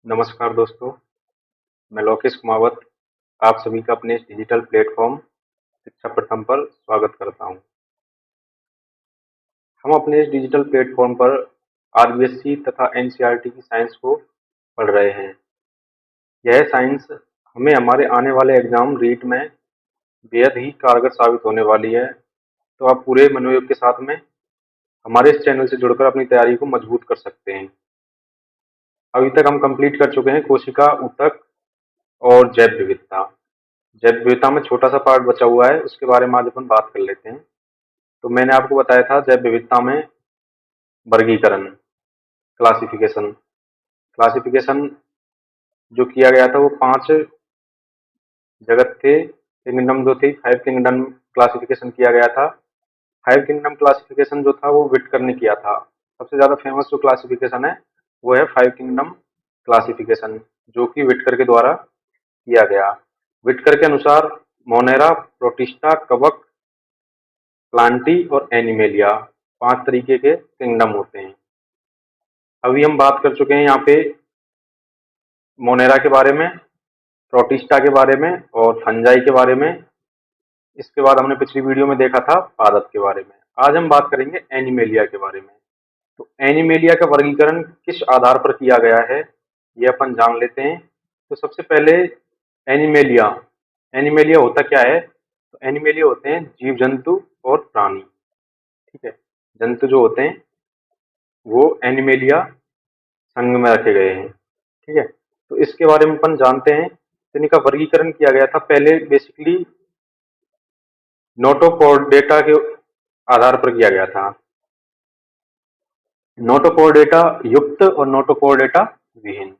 नमस्कार दोस्तों, मैं लोकेश कुमावत आप सभी का अपने इस डिजिटल प्लेटफॉर्म शिक्षा प्रथम पर स्वागत करता हूं। हम अपने इस डिजिटल प्लेटफॉर्म पर आरबीएससी तथा एनसीईआरटी की साइंस को पढ़ रहे हैं। यह साइंस हमें हमारे आने वाले एग्जाम रीट में बेहद ही कारगर साबित होने वाली है। तो आप पूरे मनोयोग के साथ में हमारे इस चैनल से जुड़कर अपनी तैयारी को मजबूत कर सकते हैं। अभी तक हम कंप्लीट कर चुके हैं कोशिका, ऊतक और जैव विविधता। जैव विविधता में छोटा सा पार्ट बचा हुआ है, उसके बारे में आज अपन बात कर लेते हैं। तो मैंने आपको बताया था जैव विविधता में वर्गीकरण, क्लासिफिकेशन। क्लासिफिकेशन जो किया गया था वो 5 जगत थे, किंगडम जो थी, 5 किंगडम क्लासिफिकेशन किया गया था। 5 किंगडम क्लासिफिकेशन जो था वो विटकर ने किया था। सबसे ज्यादा फेमस जो क्लासिफिकेशन है वो है 5 किंगडम क्लासिफिकेशन, जो कि विटकर के द्वारा किया गया। विटकर के अनुसार मोनेरा, प्रोटिस्टा, कवक, प्लांटी और एनिमेलिया 5 तरीके के किंगडम होते हैं। अभी हम बात कर चुके हैं यहाँ पे मोनेरा के बारे में, प्रोटिस्टा के बारे में और फंजाई के बारे में। इसके बाद हमने पिछली वीडियो में देखा था पादप के बारे में। आज हम बात करेंगे एनिमेलिया के बारे में। तो एनिमेलिया का वर्गीकरण किस आधार पर किया गया है ये अपन जान लेते हैं। तो सबसे पहले एनिमेलिया एनिमेलिया होता क्या है? तो एनिमेलिया होते हैं जीव जंतु और प्राणी। ठीक है, जंतु जो होते हैं वो एनिमेलिया संघ में रखे गए हैं। ठीक है, तो इसके बारे में अपन जानते हैं। तो इनका वर्गीकरण किया गया था पहले बेसिकली नोटोकॉर्डेटा के आधार पर किया गया था। नोटोकॉर्डेटा युक्त और नोटोकॉर्डेटा विहीन,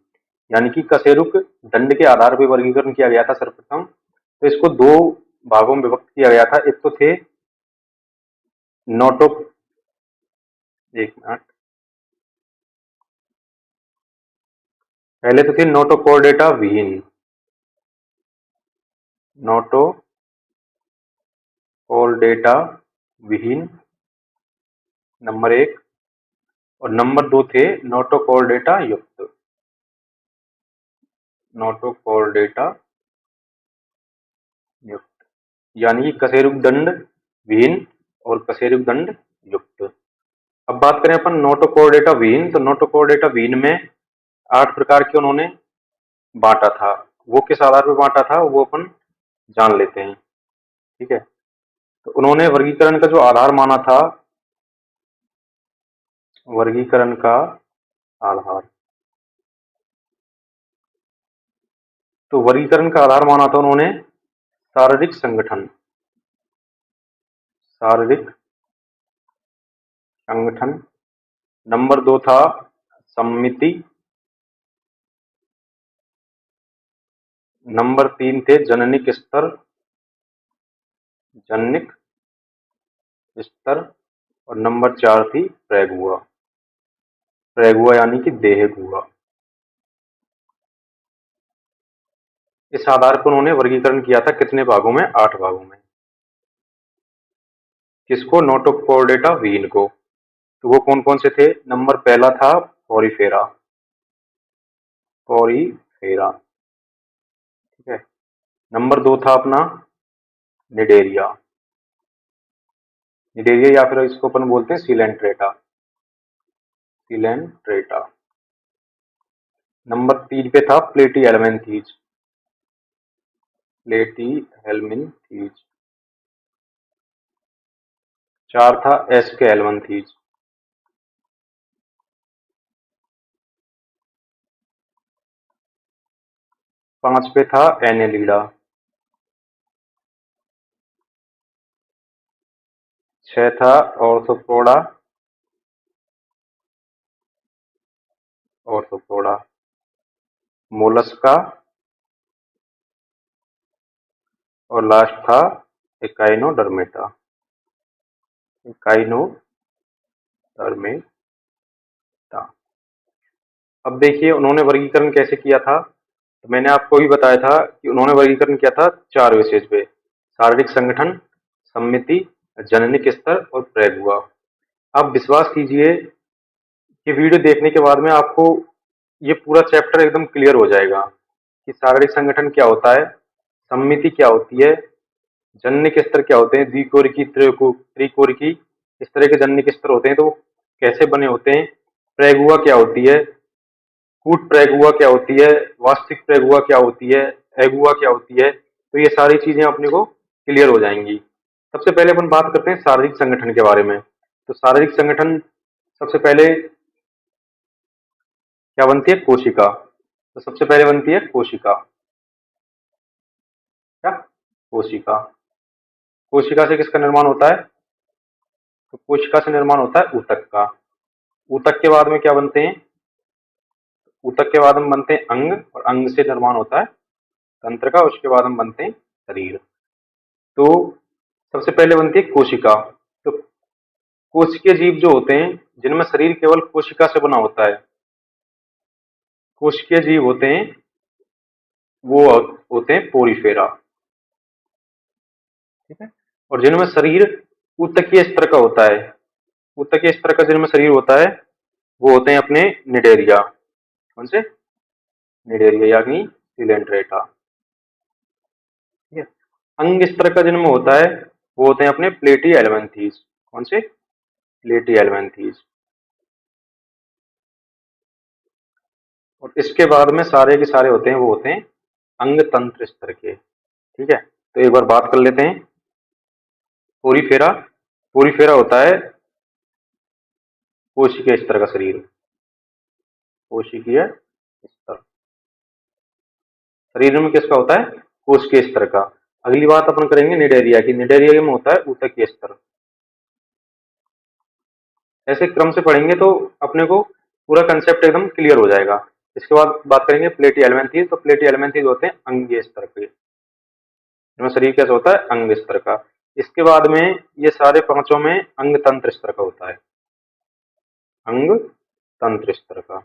यानी कि कशेरुक दंड के आधार पर वर्गीकरण किया गया था सर्वप्रथम। तो इसको 2 भागों में विभक्त किया गया था। एक तो थे नोटो एक मिनट, पहले तो थे नोटोकॉर्डेटा विहीन, नोटोकॉर्डेटा विहीन नंबर 1, और नंबर 2 थे नोटोकॉर्डेटा युक्त, नोटोकॉर्डेटा युक्त, यानी कि कशेरुक दंड विहीन और कशेरुक दंड युक्त। अब बात करें अपन नोटोकॉर्डेटा विहीन, तो नोटोकॉर्डेटा विहीन में 8 प्रकार के उन्होंने बांटा था। वो किस आधार पर बांटा था वो अपन जान लेते हैं। ठीक है, तो उन्होंने वर्गीकरण का जो आधार माना था, वर्गीकरण का आधार, तो वर्गीकरण का आधार माना था उन्होंने शारीरिक संगठन, शारीरिक संगठन। नंबर 2 था सम्मिति। नंबर 3 थे जननिक स्तर, जननिक स्तर। और नंबर 4 थी प्रेगुआ, प्रेगुआ यानी कि देह गुहा। इस आधार पर उन्होंने वर्गीकरण किया था कितने भागों में? 8 भागों में। किसको? नोटोकॉर्डेटा विहीन को। तो वो कौन कौन से थे? नंबर पहला था पोरीफेरा, पोरीफेरा। ठीक है, नंबर 2 था अपना निडेरिया, निडेरिया या फिर इसको अपन बोलते हैं सिलेंट्रेटा, सिलेंट्रेटा। नंबर 3 पे था प्लेटी हेलमिंथीज, प्लेटी हेलमिंथीज। 4 था एसके हेलमिंथीज। 5 पे था एनेलिडा। 6 था ऑर्थोपोडा, ऑर्थोपोडा। मोलस्का। और लास्ट था इकाइनोडर्मेटा, इकाइनोडर्मेटा। अब देखिए उन्होंने वर्गीकरण कैसे किया था। तो मैंने आपको भी बताया था कि उन्होंने वर्गीकरण किया था 4 विशेष पे: शारीरिक संगठन, सम्मिति, जननिक स्तर और प्रेगुआ। आप विश्वास कीजिए कि वीडियो देखने के बाद में आपको ये पूरा चैप्टर एकदम क्लियर हो जाएगा कि शारीरिक संगठन क्या होता है, सम्मिति क्या होती है, जन्य स्तर क्या होते हैं, द्विकोरिकी त्रिकोरिकी इस तरह के जन्य स्तर होते हैं तो वो कैसे बने होते हैं, प्रेगुआ क्या होती है, कूट प्रेगुआ क्या होती है, वास्तविक प्रेगुआ क्या होती है, एगुआ क्या होती है, तो ये सारी चीजें अपने को क्लियर हो जाएंगी। सबसे पहले अपन बात करते हैं शारीरिक संगठन के बारे में। तो शारीरिक संगठन सबसे पहले क्या बनती है, कोशिका। तो सबसे पहले बनती है कोशिका। क्या, कोशिका। कोशिका से किसका निर्माण होता है, तो कोशिका से निर्माण होता है ऊतक का। ऊतक के बाद में क्या बनते हैं, ऊतक के बाद में बनते हैं अंग, और अंग से निर्माण होता है तंत्र का, उसके बाद हम बनते हैं शरीर। तो सबसे पहले बनती है कोशिका। तो कोशिकीय जीव जो होते हैं जिनमें शरीर केवल कोशिका से बना होता है, कोशिकीय जीव होते हैं वो होते हैं पोरीफेरा। ठीक है। और जिनमें शरीर ऊतकीय स्तर का होता है, ऊतकीय स्तर का जिनमें शरीर होता है वो होते हैं अपने निडेरिया। कौन से, निडेरिया यानी सिलेंट्रेटा। ठीक है। अंग स्तर का जिनमें होता है वो होते हैं अपने प्लेटी एलवेंथीज। कौन से, प्लेटी एलवेंथीज। और इसके बाद में सारे के सारे होते हैं वो होते हैं अंग तंत्र स्तर के। ठीक है। तो एक बार बात कर लेते हैं पोरीफेरा। पोरीफेरा होता है कोशिकीय स्तर का शरीर, कोशिकीय स्तर। शरीर में किसका होता है, कोशिकीय स्तर का। अगली बात अपन करेंगे निडेरिया की। निडेरिया में होता है ऊतकीय स्तर। ऐसे क्रम से पढ़ेंगे तो अपने को पूरा कंसेप्ट एकदम क्लियर हो जाएगा। इसके बाद बात करेंगे प्लेटी एलिमेंथीज। तो प्लेटी एलिमेंथीज होते हैं अंगीय स्तर के, जिनमें शरीर कैसा होता है, अंग स्तर का। इसके बाद में ये सारे पांचों में अंग तंत्र स्तर का होता है, अंग तंत्र स्तर का।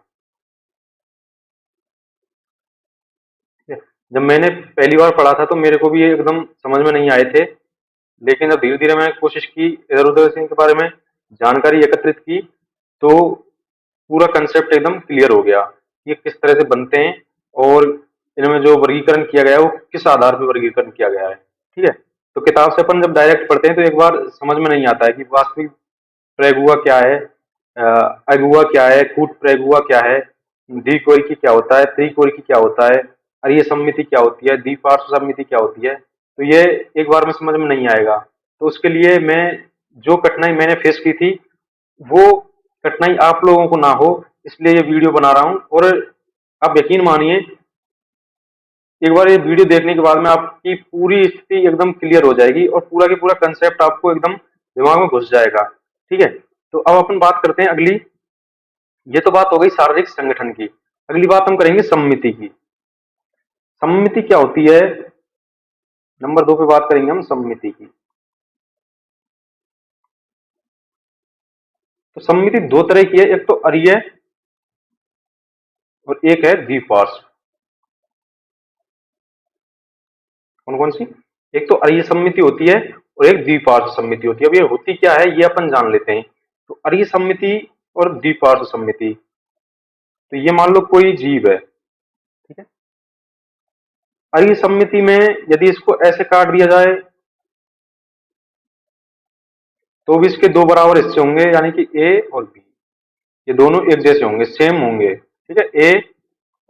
ठीक है? जब मैंने पहली बार पढ़ा था तो मेरे को भी ये एकदम समझ में नहीं आए थे, लेकिन जब धीरे धीरे मैंने कोशिश की इधर उधर से इनके बारे में जानकारी एकत्रित की तो पूरा कंसेप्ट एकदम क्लियर हो गया ये किस तरह से बनते हैं, और इनमें जो वर्गीकरण किया गया है वो किस आधार पर वर्गीकरण किया गया है। ठीक है। तो किताब से अपन जब डायरेक्ट पढ़ते हैं तो एक बार समझ में नहीं आता है कि वास्तविक प्रेगुआ क्या है, अगुआ क्या है, कूट प्रेगुआ क्या है, द्विकोरिकी क्या होता है, त्रिकोरिकी क्या होता है, अरीय सम्मिति क्या होती है, द्विपार्श्व सम्मिति क्या होती है। तो ये एक बार में समझ में नहीं आएगा। तो उसके लिए मैं जो कठिनाई मैंने फेस की थी वो कठिनाई आप लोगों को ना हो, इसलिए ये वीडियो बना रहा हूँ। और आप यकीन मानिए एक बार ये वीडियो देखने के बाद में आपकी पूरी स्थिति एकदम क्लियर हो जाएगी और पूरा के पूरा कंसेप्ट आपको एकदम दिमाग में घुस जाएगा। ठीक है। तो अब अपन बात करते हैं अगली। ये तो बात हो गई शारीरिक संगठन की। अगली बात हम करेंगे सम्मिति की। सम्मिति क्या होती है, नंबर 2 पे बात करेंगे हम सम्मिति की। तो सम्मिति दो तरह की है, एक तो अरीय और एक है द्विपार्श्व। कौन कौन सी, एक तो अरीय सम्मिति होती है और एक द्विपार्श्व सम्मिति होती है। अब ये होती क्या है ये अपन जान लेते हैं। तो अरीय सम्मिति और द्विपार्श्व सम्मिति, तो ये मान लो कोई जीव है, ठीक है। अरीय सम्मिति में यदि इसको ऐसे काट दिया जाए तो भी इसके दो बराबर हिस्से होंगे, यानी कि ए और बी, ये दोनों एक जैसे होंगे, सेम होंगे। ठीक है। ए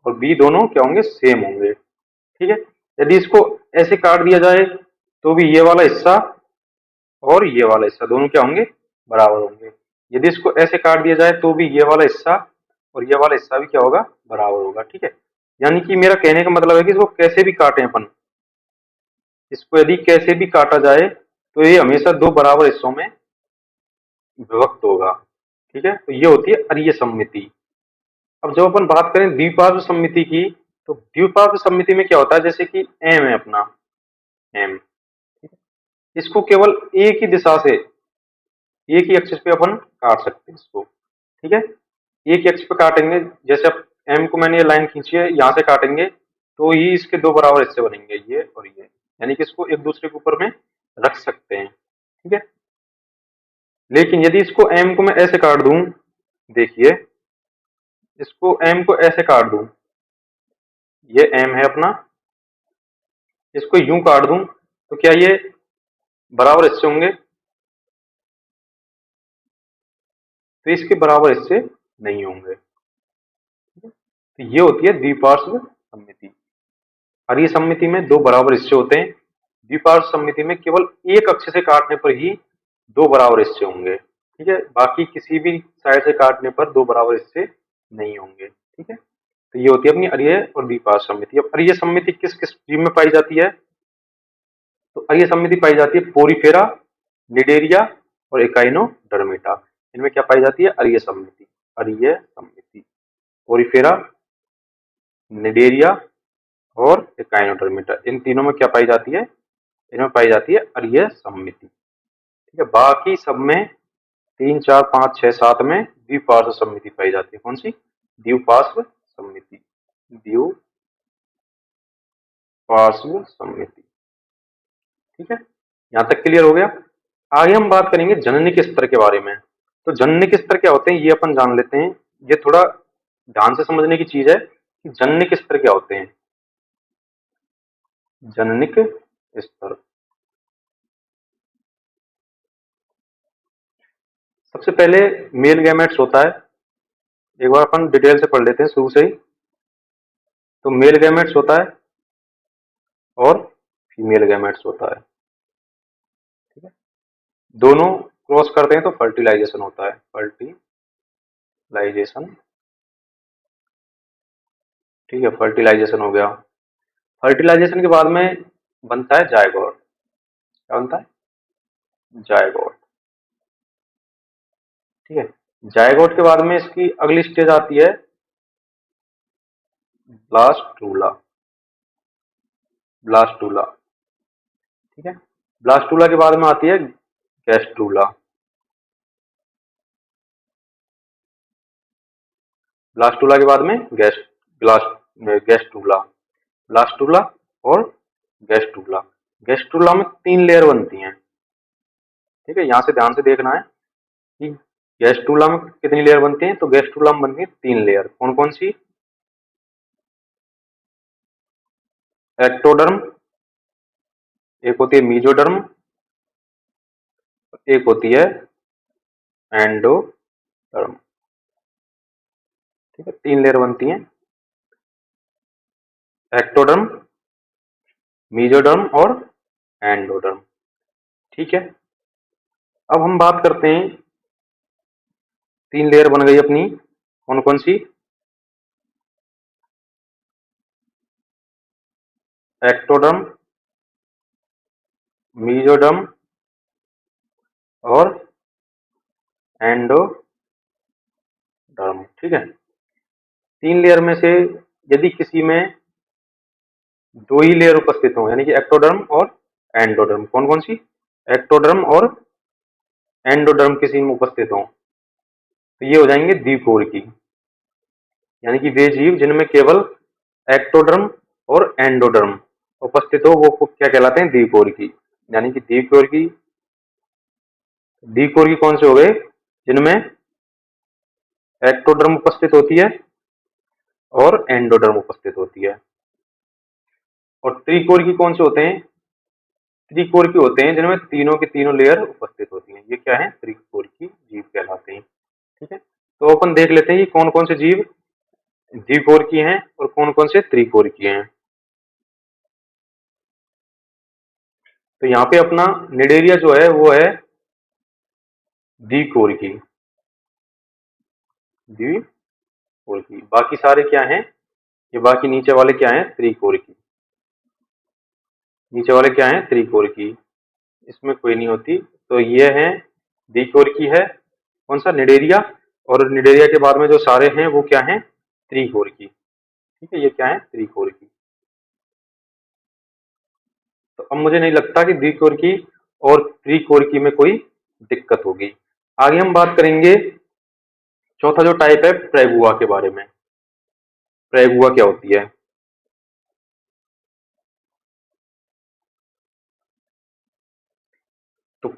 और बी दोनों क्या होंगे, सेम होंगे। ठीक है। यदि इसको ऐसे काट दिया जाए तो भी ये वाला हिस्सा और ये वाला हिस्सा दोनों क्या होंगे, बराबर होंगे। यदि इसको ऐसे काट दिया जाए तो भी ये वाला हिस्सा और ये वाला हिस्सा भी क्या होगा, बराबर होगा। ठीक है। यानी कि मेरा कहने का मतलब है कि इसको कैसे भी काटें अपन, इसको यदि कैसे भी काटा जाए तो ये हमेशा दो बराबर हिस्सों में विभक्त होगा। ठीक है। तो ये होती है अरीय सम्मिति। अब जब अपन बात करें द्विपार्श्व सम्मिति की, तो द्विपार्श्व सम्मिति में क्या होता है, जैसे कि एम है अपना, एम, इसको केवल एक ही दिशा से, एक ही एक्सिस पे अपन काट सकते हैं इसको। ठीक है। एक एक्स पे काटेंगे, जैसे अब एम को मैंने ये लाइन खींची है, यहाँ से काटेंगे तो ही इसके दो बराबर हिस्से बनेंगे, ये और ये, यानी कि इसको एक दूसरे के ऊपर में रख सकते हैं। ठीक है। लेकिन यदि इसको एम को मैं ऐसे काट दूं, देखिए इसको m को ऐसे काट दूं, ये m है अपना, इसको यूं काट दूं तो क्या ये बराबर हिस्से होंगे? तो इसके बराबर हिस्से नहीं होंगे। तो ये होती है द्विपार्श्व सममिति। और ये सममिति में दो बराबर हिस्से होते हैं। द्विपार्श्व सममिति में केवल एक अक्ष से काटने पर ही दो बराबर हिस्से होंगे, ठीक है, बाकी किसी भी साइड से काटने पर दो बराबर हिस्से नहीं होंगे, ठीक है। तो ये होती है अपनी अरीय और द्विपार्श्व सममिति। अब अरीय सममिति किस किस जीव में पाई जाती है? तो अरीय सममिति पाई जाती है पोरीफेरा, निडेरिया और एकाइनोडर्मेटा। इनमें क्या पाई जाती है? अरीय सममिति। अरीय सममिति पोरीफेरा, निडेरिया और एकाइनोडर्मेटा, इन तीनों में क्या पाई जाती है? इनमें पाई जाती है अरीय सममिति, ठीक है। बाकी सब में 3, 4, 5, 6, 7 में द्विपार्श्व सममिति पाई जाती है। कौन सी? द्विपार्श्व सममिति। द्विपार्श्व सममिति, ठीक है। यहां तक क्लियर हो गया। आगे हम बात करेंगे जननिक स्तर के बारे में। तो जननिक स्तर क्या होते हैं ये अपन जान लेते हैं। ये थोड़ा ध्यान से समझने की चीज है कि जननिक स्तर क्या होते हैं। जननिक स्तर, सबसे पहले मेल गैमेट्स होता है। एक बार अपन डिटेल से पढ़ लेते हैं शुरू से ही। तो मेल गैमेट्स होता है और फीमेल गैमेट्स होता है, ठीक है। दोनों क्रॉस करते हैं तो फर्टिलाइजेशन होता है। फर्टिलाइजेशन, ठीक है, फर्टिलाइजेशन हो गया। फर्टिलाइजेशन के बाद में बनता है जायगोट। क्या बनता है? जायगोट, ठीक है। जायगोट के बाद में इसकी अगली स्टेज आती है ब्लास्टूला। ब्लास्टूला, ठीक है। ब्लास्टूला के बाद में आती है गैस्ट्रूला। ब्लास्टूला के बाद में गैस्ट्रूला, ब्लास्टूला और गैस्ट्रूला। गैस्ट्रूला में 3 लेयर बनती हैं, ठीक है। यहां से ध्यान से देखना है कि गैस्ट्रूला में कितनी लेयर बनती हैं। तो गैस्ट्रूला में बनती है 3 लेयर। कौन कौन सी? एक्टोडर्म, एक होती है मीजोडर्म, एक होती है एंडोडर्म, ठीक है। 3 लेयर बनती हैं, एक्टोडर्म, मीजोडर्म और एंडोडर्म, ठीक है। अब हम बात करते हैं, 3 लेयर बन गई अपनी। कौन कौन सी? एक्टोडर्म, मीजोडर्म और एंडोडर्म, ठीक है। 3 लेयर में से यदि किसी में 2 ही लेयर उपस्थित हो, यानी कि एक्टोडर्म और एंडोडर्म, कौन कौन सी? एक्टोडर्म और एंडोडर्म किसी में उपस्थित हो तो ये हो जाएंगे द्विकोरिकी। यानी कि वे जीव जिनमें केवल एक्टोडर्म और एंडोडर्म उपस्थित हो वो क्या कहलाते हैं? द्विकोरिकी। यानी कि द्विकोरिकी, द्विकोरिकी कौन से हो गए? जिनमें एक्टोडर्म उपस्थित होती है और एंडोडर्म उपस्थित होती है। और त्रिकोरिकी कौन से होते हैं? त्रिकोरिकी होते हैं जिनमें तीनों के तीनों लेयर उपस्थित होती हैं। ये क्या है? त्रिकोरिकी जीव कहलाते हैं, ठीक है। तो अपन देख लेते हैं कि कौन कौन से जीव द्विकोरिकी हैं और कौन कौन से त्रिकोरिकी हैं। तो यहाँ पे अपना निडेरिया जो है वो है द्विकोरिकी। द्विकोरिकी, बाकी सारे क्या हैं? ये बाकी नीचे वाले क्या हैं? त्रिकोरिकी। नीचे वाले क्या हैं? त्रिकोरिकी। इसमें कोई नहीं होती। तो ये है द्विकोरिकी है कौन सा? निडेरिया। और निडेरिया के बाद में जो सारे हैं वो क्या हैं? त्रिकोरिकी, ठीक है। ये क्या है? त्रिकोरिकी। तो अब मुझे नहीं लगता कि द्विकोरिकी और त्रिकोरिकी में कोई दिक्कत होगी। आगे हम बात करेंगे चौथा जो टाइप है प्रेगुआ के बारे में। प्रेगुआ क्या होती है? तो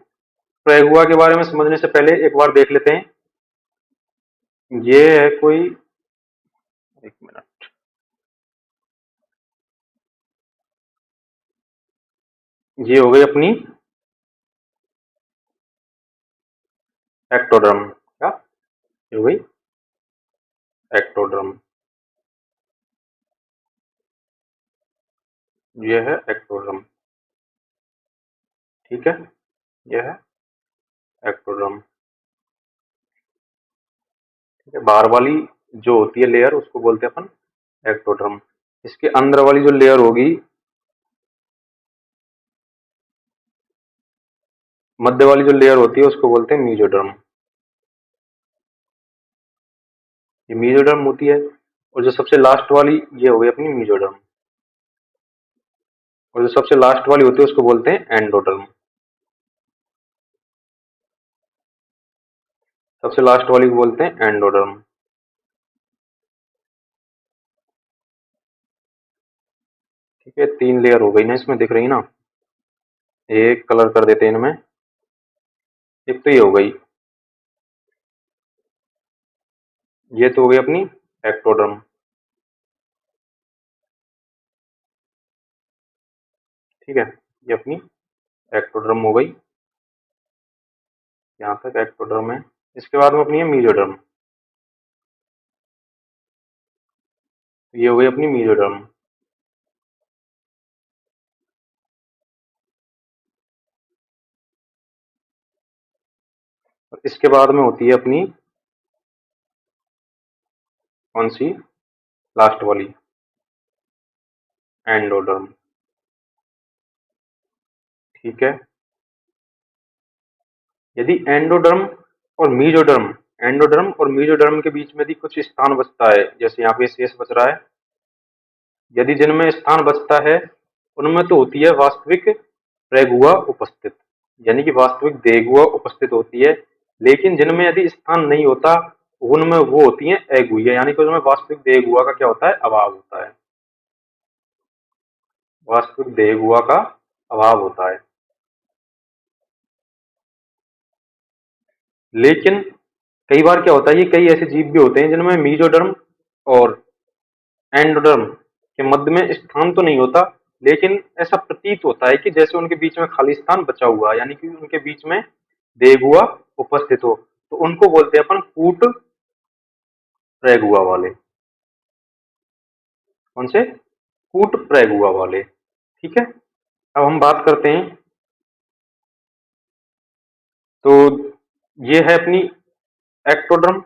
प्रेगुआ के बारे में समझने से पहले एक बार देख लेते हैं। ये है कोई एक मिनट। ये हो गई अपनी एक्टोडर्म। क्या ये हो गई? एक्टोडर्म। ये है एक्टोडर्म। ठीक है, ये है एक्टोडर्म। ठीक है, बाहर वाली जो होती है लेयर उसको बोलते हैं अपन एक्टोडर्म। इसके अंदर वाली जो लेयर होगी, मध्य वाली जो लेयर होती है उसको बोलते हैं मीजोडर्म। ये मीजोडर्म होती है। और जो सबसे लास्ट वाली ये हो गई अपनी मीजोडर्म। और जो सबसे लास्ट वाली होती है उसको बोलते हैं एंडोडर्म। सबसे लास्ट वाली को बोलते हैं एंडोडर्म। ठीक है, 3 लेयर हो गई ना, इसमें दिख रही ना। एक कलर कर देते हैं इनमें। एक तो ये हो गई, ये तो हो गई अपनी एक्टोडर्म। ठीक है, ये अपनी एक्टोडर्म हो गई। यहाँ तक एक्टोडर्म है। इसके बाद में अपनी है मीजोडर्म। ये हो गई अपनी मीजोडर्म। और इसके बाद में होती है अपनी कौन सी? लास्ट वाली, एंडोडर्म। ठीक है, यदि एंडोडर्म और मीजोडर्म के बीच में यदि कुछ स्थान बचता है, जैसे यहाँ पे शेष बच रहा है, यदि जिनमें स्थान बचता है उनमें तो होती है वास्तविक प्रेगुआ उपस्थित, यानी कि वास्तविक देगुआ उपस्थित होती है। लेकिन जिनमें यदि स्थान नहीं होता उनमें वो होती है एगुआ, यानी कि उनमें वास्तविक देगुआ का क्या होता है? अभाव होता है। वास्तविक देगुआ का अभाव होता है। लेकिन कई बार क्या होता है, ये कई ऐसे जीव भी होते हैं जिनमें मीजोडर्म और एंडोडर्म के मध्य में स्थान तो नहीं होता, लेकिन ऐसा प्रतीत होता है कि जैसे उनके बीच में खाली स्थान बचा हुआ है, यानी कि उनके बीच में देगुआ उपस्थित हो, तो उनको बोलते हैं अपन कूट प्रेगुआ वाले। कौन से? कूट प्रेगुआ वाले। ठीक है, अब हम बात करते हैं। तो ये है अपनी एक्टोडर्म।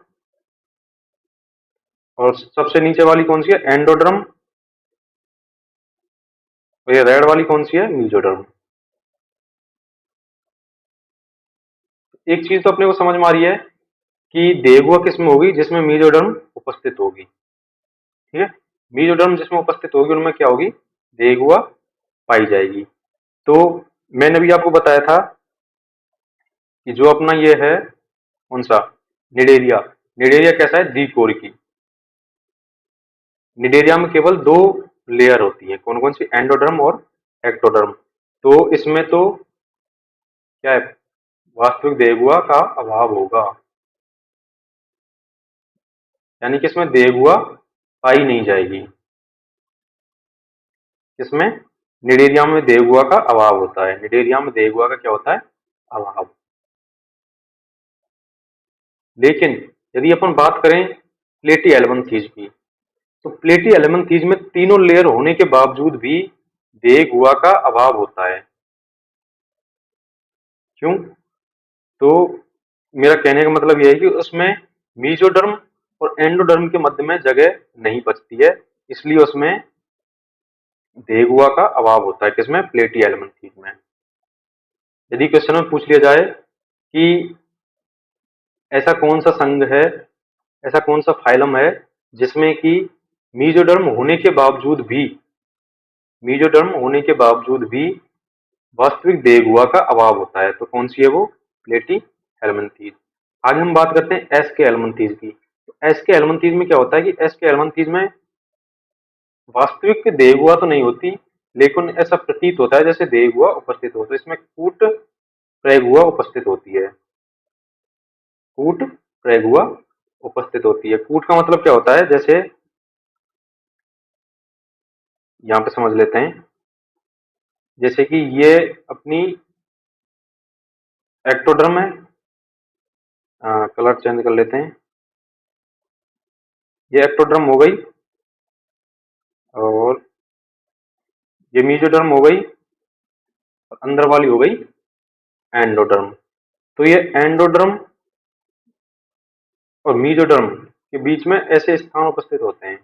और सबसे नीचे वाली कौन सी है? एंडोडर्म। और ये रेड वाली कौन सी है? मीजोडर्म। एक चीज तो अपने को समझ में आ रही है कि देगुआ किसमें होगी? जिसमें मीजोडर्म उपस्थित होगी। ठीक है, मीजोडर्म जिसमें उपस्थित होगी उनमें क्या होगी? देगुआ पाई जाएगी। तो मैंने भी आपको बताया था कि जो अपना ये है कौन सा? निडेरिया। निडेरिया कैसा है? द्विकोरिकी। निडेरिया में केवल 2 लेयर होती है। कौन कौन सी? एंडोडर्म और एक्टोडर्म। तो इसमें तो क्या है? वास्तविक देगुआ का अभाव होगा, यानी कि इसमें देगुआ पाई नहीं जाएगी। इसमें निडेरिया में देगुआ का अभाव होता है। निडेरिया में देगुआ का क्या होता है? अभाव। लेकिन यदि अपन बात करें प्लेटी एल्बंथीज की, तो प्लेटी एल्बंथीज में तीनों लेयर होने के बावजूद भी देगुआ का अभाव होता है। क्यों? तो मेरा कहने का मतलब यह है कि उसमें मीजोडर्म और एंडोडर्म के मध्य में जगह नहीं बचती है, इसलिए उसमें देगुआ का अभाव होता है। किसमें? प्लेटी एल्बंथीज में। यदि क्वेश्चन में पूछ लिया जाए कि ऐसा कौन सा संघ है, ऐसा कौन सा फाइलम है जिसमें कि मीजोडर्म होने के बावजूद भी मीजोडर्म होने के बावजूद भी वास्तविक देगुआ का अभाव होता है, तो कौन सी है वो? प्लेटी एल्मंथीज। आगे हम बात करते हैं एस के एल्मंथीज की। तो एस के एल्मंथीज में क्या होता है कि एस के एल्मंथीज में वास्तविक देगुआ तो नहीं होती, लेकिन ऐसा प्रतीत होता है जैसे देगुआ उपस्थित हो। तो इसमें कूट प्रेगुआ उपस्थित होती है। कूट प्रेगुआ उपस्थित होती है। कूट का मतलब क्या होता है? जैसे यहाँ पे समझ लेते हैं। जैसे कि ये अपनी एक्टोडर्म है, कलर चेंज कर लेते हैं। ये एक्टोडर्म हो गई और ये मीजोडर्म हो गई और अंदर वाली हो गई एंडोडर्म। तो ये एंडोडर्म और मीजोडर्म के बीच में ऐसे स्थान उपस्थित होते हैं,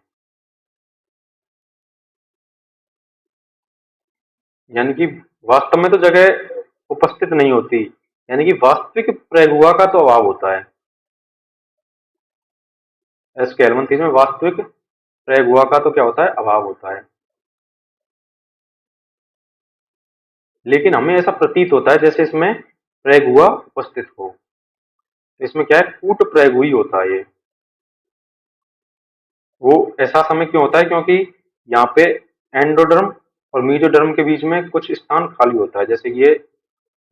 यानी कि वास्तव में तो जगह उपस्थित नहीं होती, यानी कि वास्तविक प्रेगुआ का तो अभाव होता है। एस के एलमंथीज में वास्तविक प्रेगुआ का तो क्या होता है, अभाव होता है। लेकिन हमें ऐसा प्रतीत होता है जैसे इसमें प्रेगुआ उपस्थित हो। इसमें क्या है, कूट प्रेगुई होता है ये। वो ऐसा समय क्यों होता है, क्योंकि यहाँ पे एंडोडर्म और मीजोडर्म के बीच में कुछ स्थान खाली होता है। जैसे ये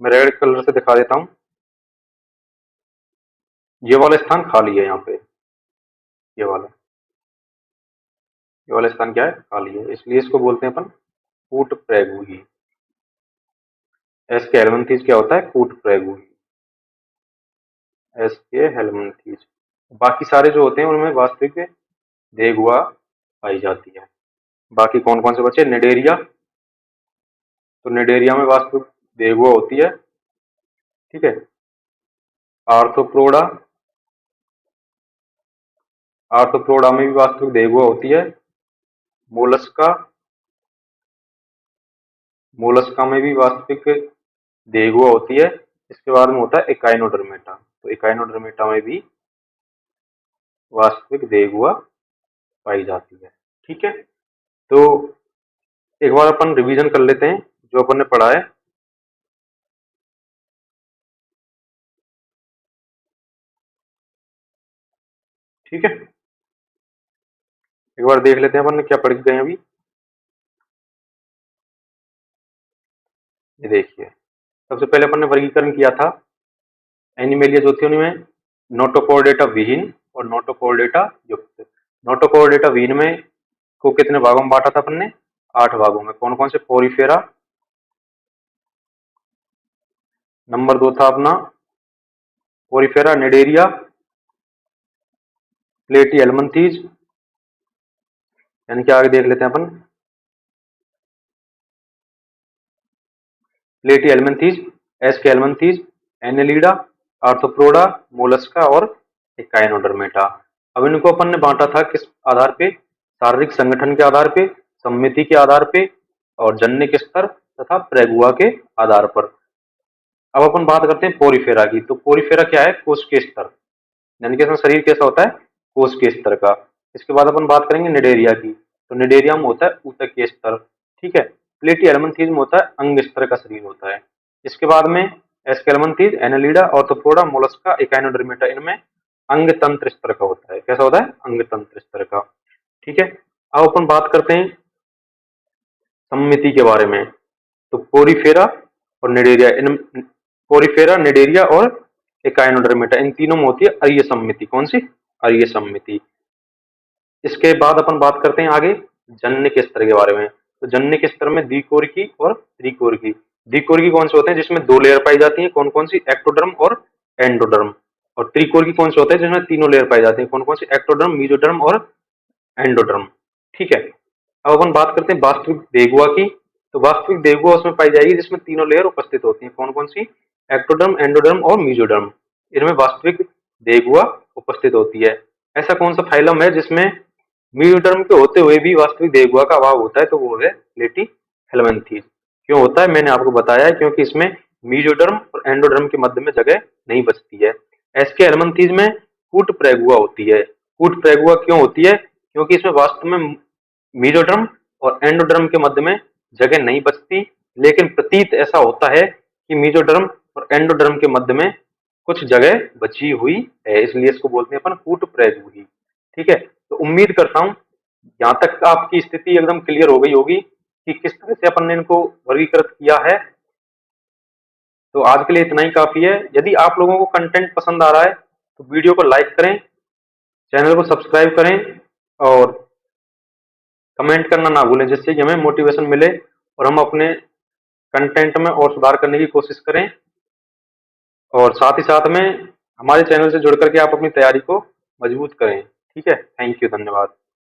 मैं रेड कलर से दिखा देता हूँ, ये वाला स्थान खाली है यहाँ पे, ये वाला स्थान क्या है, खाली है, इसलिए इसको बोलते हैं अपन कूट प्रेगुई। एस के हेलमिंथीज क्या होता है, कूट प्रेगुई, एस के हेलमिंथीज। बाकी सारे जो होते हैं उनमें वास्तविक देगुआ पाई जाती है। बाकी कौन कौन से बचे, निडेरिया, तो निडेरिया में वास्तविक देगुआ होती है, ठीक है। आर्थ्रोपोडा, आर्थ्रोपोडा में भी वास्तविक देगुआ होती है। मोलस्का, मोलस्का में भी वास्तविक देगुआ होती है। इसके बाद में होता है इकाइनोडर्मेटा, तो इकाइनोडर्मेटा में भी वास्तविक देगुआ पाई जाती है, ठीक है। तो एक बार अपन रिवीजन कर लेते हैं जो अपन ने पढ़ा है। ठीक है, एक बार देख लेते हैं अपन ने क्या पढ़ के गए अभी। ये देखिए, सबसे पहले अपन ने वर्गीकरण किया था एनिमेलिया जो थी उनमें नोटोकॉर्डेटा विहीन और नोटोकॉर्डेटा युक्त। नोटोकॉर्डेटा विहीन में को कितने भागों में बांटा था अपन ने, 8 भागों में। कौन कौन से, पोरीफेरा, नंबर 2 था अपना पोरीफेरा निडेरिया, प्लेटी एलमंथीज, यानी कि आगे देख लेते हैं अपन, प्लेटी एलमंथीज, एस्के एलमंथीज, एनेलिडा, आर्थ्रोपोडा, मोलस्का और इकाइनोडर्मेटा। अब इनको अपन ने बांटा था किस आधार पे, शारीरिक संगठन के आधार पे, सम्मिति के आधार पे और जन्य के स्तर तथा प्रेगुआ के आधार पर। अब अपन बात करते हैं पोरीफेरा की। तो पोरीफेरा क्या है, कोश के स्तर, यानी कि इसमें शरीर कैसा होता है, कोश के स्तर का। इसके बाद अपन बात करेंगे निडेरिया की, तो निडेरिया में होता है ऊतक के स्तर, ठीक है। प्लेटी एलमंथीज में होता है अंग स्तर का शरीर होता है। इसके बाद में एस्केलमंथीज, एनालिडा, ऑर्थोपोडा, मोलस्का, इकाइनोडर्मेटा, इनमें अंग तंत्र स्तर का होता है। कैसा होता है, अंग तंत्र स्तर का, ठीक है। अब अपन बात करते हैं सम्मिति के बारे में। तो पोरीफेरा और निडेरिया, इन पोरीफेरा, निडेरिया और इकाइनोडर्मेटा, इन तीनों में होती है अरीय सम्मिति। कौन सी, अरीय सम्मिति। इसके बाद अपन बात करते हैं आगे जन्य के स्तर के बारे में। तो जन्य के स्तर में द्विकोरिकी और त्रिकोरिकी। द्विकोरिकी कौन से होते हैं, जिसमें 2 लेयर पाई जाती है, कौन कौन सी, एक्टोडर्म और एंडोडर्म। और त्रिकोरिकी कौन से होते हैं, जिसमें 3 लेयर पाई जाती है, कौन कौन सी, एक्टोडर्म, मीजोडर्म और एंडोडर्म, ठीक है। अब अपन बात करते हैं वास्तविक देगुआ की। तो वास्तविक देगुआ उसमें पाई जाएगी जिसमें 3 लेयर उपस्थित होती हैं, कौन कौन सी, एक्टोडर्म, एंडोडर्म और मीजोडर्म। इनमें वास्तविक देगुआ उपस्थित होती है। ऐसा कौन सा फाइलम है जिसमें मीजोडर्म के होते हुए भी वास्तविक देगुआ का अभाव होता है, तो वो है प्लेटी हेलमिंथीज। क्यों होता है, मैंने आपको बताया है, क्योंकि इसमें मीजोडर्म और एंडोडर्म के मध्य में जगह नहीं बचती है। एसके हेलमिंथीज में कूट प्रेगुआ होती है। कूट प्रेगुआ क्यों होती है, क्योंकि इसमें वास्तव में मीजोडर्म और एंडोडर्म के मध्य में जगह नहीं बचती, लेकिन प्रतीत ऐसा होता है कि मीजोडर्म और एंडोडर्म के मध्य में कुछ जगह बची हुई है, इसलिए इसको बोलते हैं अपन कूट प्रेगुई, ठीक है। तो उम्मीद करता हूं यहाँ तक आपकी स्थिति एकदम क्लियर हो गई होगी कि किस तरह से अपन ने इनको वर्गीकृत किया है। तो आज के लिए इतना ही काफी है। यदि आप लोगों को कंटेंट पसंद आ रहा है तो वीडियो को लाइक करें, चैनल को सब्सक्राइब करें और कमेंट करना ना भूलें, जिससे कि हमें मोटिवेशन मिले और हम अपने कंटेंट में और सुधार करने की कोशिश करें। और साथ ही साथ में हमारे चैनल से जुड़ करके आप अपनी तैयारी को मजबूत करें। ठीक है, थैंक यू, धन्यवाद।